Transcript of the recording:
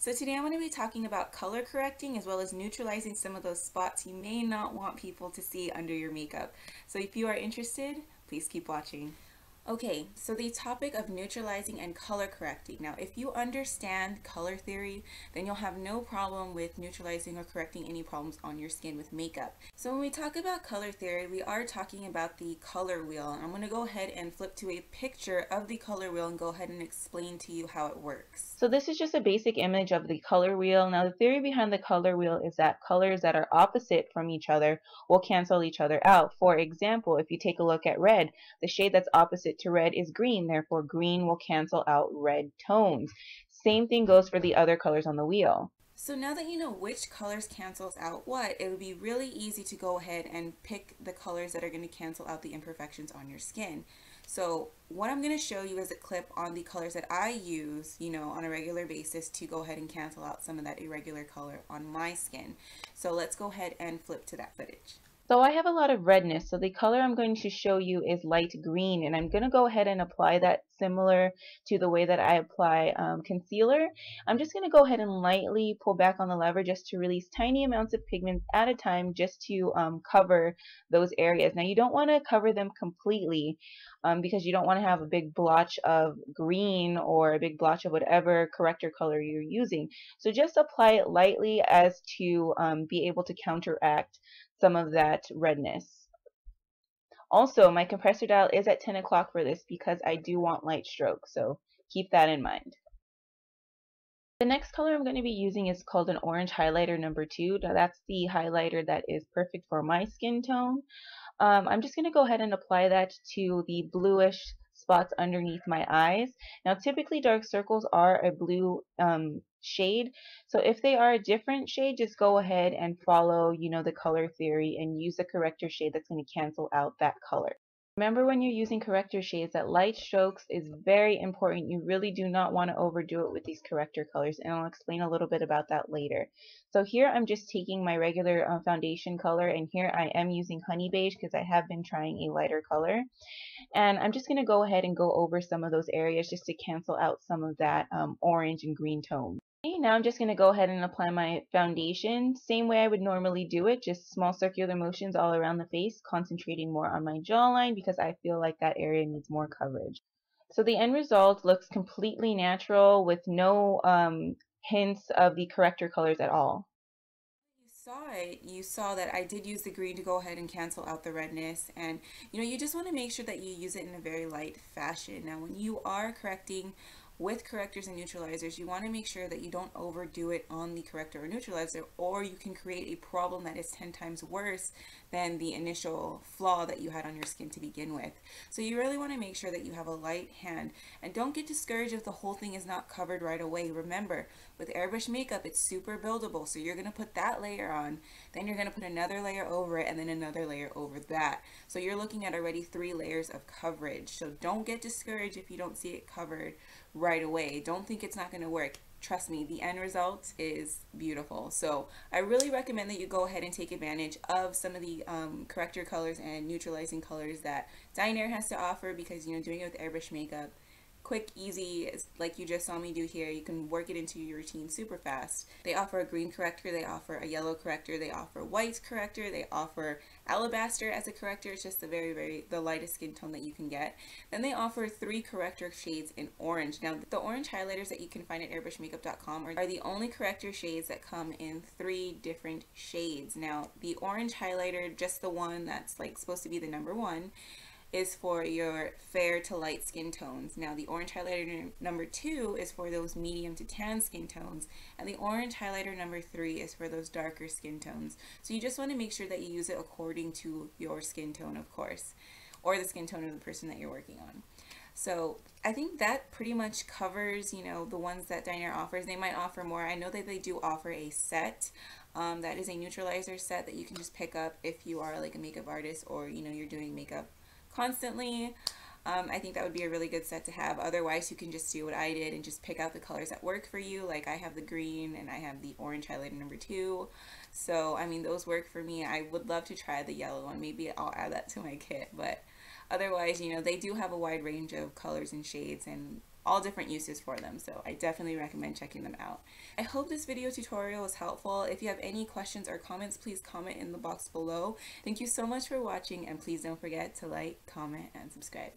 So today I'm going to be talking about color correcting as well as neutralizing some of those spots you may not want people to see under your makeup. So if you are interested, please keep watching. Okay, so the topic of neutralizing and color correcting. Now, if you understand color theory, then you'll have no problem with neutralizing or correcting any problems on your skin with makeup. So when we talk about color theory, we are talking about the color wheel. I'm going to go ahead and flip to a picture of the color wheel and go ahead and explain to you how it works. So this is just a basic image of the color wheel. Now the theory behind the color wheel is that colors that are opposite from each other will cancel each other out. For example, if you take a look at red, the shade that's opposite to red is green, therefore green will cancel out red tones. Same thing goes for the other colors on the wheel. So now that you know which colors cancels out what, it would be really easy to go ahead and pick the colors that are going to cancel out the imperfections on your skin. So what I'm going to show you is a clip on the colors that I use, on a regular basis to go ahead and cancel out some of that irregular color on my skin. So let's go ahead and flip to that footage. So I have a lot of redness, so the color I'm going to show you is light green, and I'm going to go ahead and apply that similar to the way that I apply concealer. I'm just going to go ahead and lightly pull back on the lever just to release tiny amounts of pigment at a time just to cover those areas. Now you don't want to cover them completely because you don't want to have a big blotch of green or a big blotch of whatever corrector color you're using. So just apply it lightly as to be able to counteract some of that redness. Also, my compressor dial is at 10 o'clock for this because I do want light strokes, so keep that in mind. The next color I'm going to be using is called an orange highlighter number 2. Now that's the highlighter that is perfect for my skin tone. I'm just going to go ahead and apply that to the bluish spots underneath my eyes. Now typically dark circles are a blue shade, so if they are a different shade, just go ahead and follow the color theory and use the corrector shade that's going to cancel out that color. Remember, when you're using corrector shades, that light strokes is very important. You really do not want to overdo it with these corrector colors, and I'll explain a little bit about that later. So here I'm just taking my regular foundation color, and here I am using honey beige because I have been trying a lighter color. And I'm just going to go ahead and go over some of those areas just to cancel out some of that orange and green tone. Okay, now I'm just going to go ahead and apply my foundation same way I would normally do it, just small circular motions all around the face, concentrating more on my jawline because I feel like that area needs more coverage. So the end result looks completely natural with no hints of the corrector colors at all. You saw that I did use the green to go ahead and cancel out the redness, and you just want to make sure that you use it in a very light fashion. Now when you are correcting with correctors and neutralizers, you want to make sure that you don't overdo it on the corrector or neutralizer, or you can create a problem that is 10 times worse than the initial flaw that you had on your skin to begin with. So you really want to make sure that you have a light hand, and don't get discouraged if the whole thing is not covered right away. Remember, with airbrush makeup, it's super buildable, so you're going to put that layer on, then you're going to put another layer over it, and then another layer over that. So you're looking at already 3 layers of coverage. So don't get discouraged if you don't see it covered right away. Don't think it's not going to work. Trust me, the end result is beautiful. So I really recommend that you go ahead and take advantage of some of the corrector colors and neutralizing colors that Dinair has to offer, because doing it with airbrush makeup, quick, easy, like you just saw me do here. You can work it into your routine super fast. They offer a green corrector, they offer a yellow corrector, they offer white corrector, they offer alabaster as a corrector. It's just the lightest skin tone that you can get. Then they offer 3 corrector shades in orange. Now the orange highlighters that you can find at airbrushmakeup.com are the only corrector shades that come in 3 different shades. Now the orange highlighter, just the one that's like supposed to be the number 1, is for your fair to light skin tones. Now the orange highlighter number 2 is for those medium to tan skin tones, and the orange highlighter number 3 is for those darker skin tones. So you just want to make sure that you use it according to your skin tone, of course, or the skin tone of the person that you're working on. So I think that pretty much covers, the ones that Dinair offers. They might offer more. I know that they do offer a set that is a neutralizer set that you can just pick up if you are like a makeup artist, or you're doing makeup constantly. I think that would be a really good set to have. Otherwise, you can just do what I did and just pick out the colors that work for you. Like I have the green and I have the orange highlighter number 2. So I mean, those work for me. I would love to try the yellow one. Maybe I'll add that to my kit, but otherwise, they do have a wide range of colors and shades, and all different uses for them, so I definitely recommend checking them out. I hope this video tutorial was helpful. If you have any questions or comments, please comment in the box below. Thank you so much for watching, and please don't forget to like, comment, and subscribe.